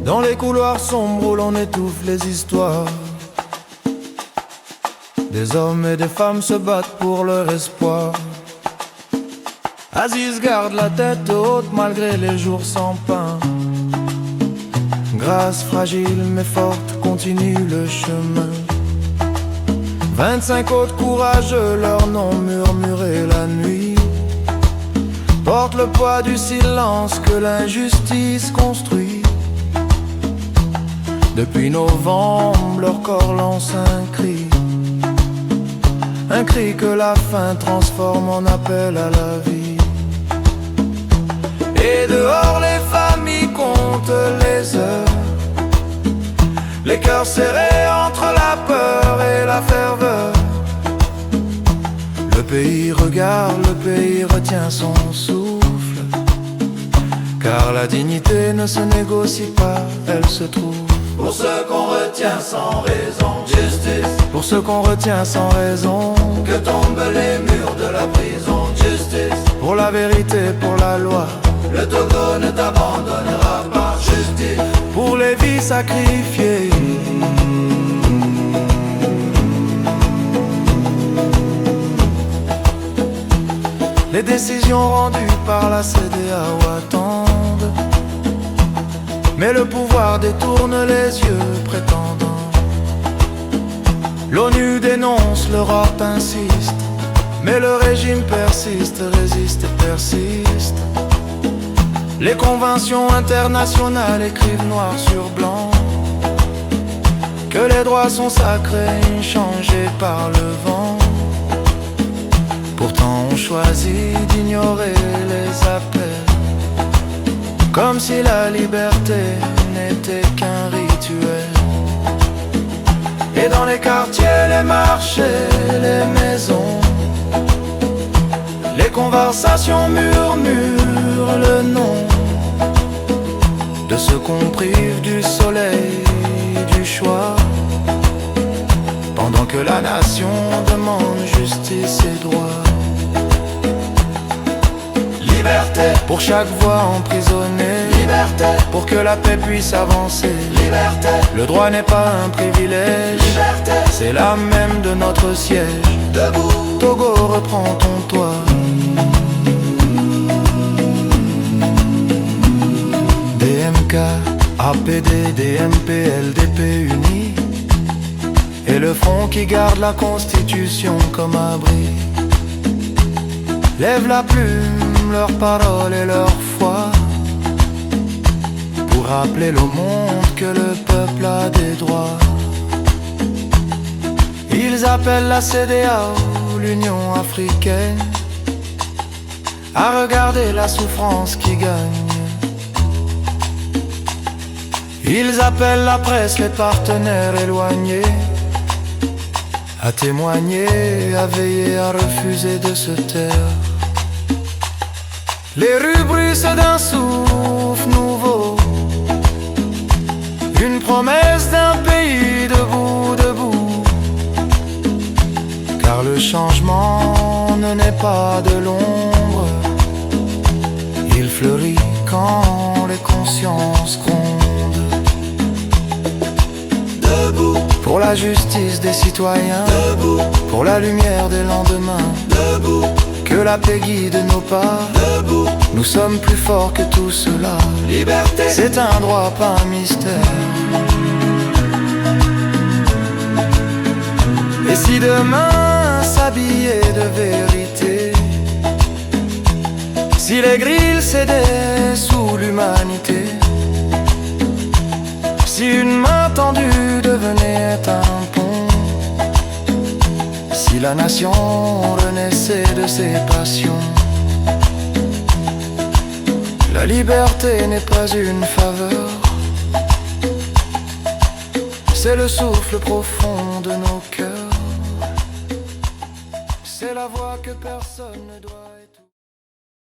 Dans les couloirs sombres où l'on étouffe les histoires, des hommes et des femmes se battent pour leur espoir. Aziz garde la tête haute malgré les jours sans pain. Grâce fragile mais forte continue le chemin. 25 autres courageux, leur nom murmuré la nuit, portent le poids du silence que l'injustice construit. Depuis novembre, leur corps lance un cri que la faim transforme en appel à la vie. Et dehors les familles comptent les heures, les cœurs serrés entre la peur et la ferveur. Le pays regarde, le pays retient son souffle, car la dignité ne se négocie pas, elle se trouve. Pour ceux qu'on retient sans raison, justice. Pour ceux qu'on retient sans raison, que tombent les murs de la prison, justice. pour la vérité, pour la loi, le Togo ne t'abandonnera pas, justice. pour les vies sacrifiées. Les décisions rendues par la CEDEAO attendent, mais le pouvoir détourne les yeux prétendants. L'ONU dénonce, l'Europe insiste, mais le régime persiste, résiste et persiste. Les conventions internationales écrivent noir sur blanc que les droits sont sacrés, inchangés par le vent. Pourtant on choisit d'ignorer les appels, comme si la liberté n'était qu'un rituel. Et dans les quartiers, les marchés, les maisons, les conversations murmurent le nom de ceux qu'on prive du soleil, du choix, pendant que la nation demande justice et droit. Liberté pour chaque voix emprisonnée, liberté pour que la paix puisse avancer. Liberté, le droit n'est pas un privilège, liberté, c'est l'âme même de notre siège. Debout, Togo, reprends ton toit. DMK, APD, DMP, LDP unis, et le front qui garde la Constitution comme abri. Lève la plume, leurs paroles et leur foi, pour rappeler au monde que le peuple a des droits. Ils appellent la CEDEAO, l'Union africaine, à regarder la souffrance qui gagne. Ils appellent la presse, les partenaires éloignés, à témoigner, à veiller, à refuser de se taire. Les rues bruissent d'un souffle nouveau, une promesse d'un pays debout, debout. Car le changement ne naît pas de l'ombre, il fleurit quand les consciences grondent. debout, pour la justice des citoyens, debout, pour la lumière des lendemains, debout, que la paix guide nos pas. debout. Nous sommes plus forts que tout cela. Liberté, C'est un droit, pas un mystère. Et si demain s'habillait de vérité, si les grilles cédaient sous l'humanité, si une main tendue devenait un pont, si la nation renaissait de ses passions. La liberté n'est pas une faveur, c'est le souffle profond de nos cœurs, c'est la voix que personne ne doit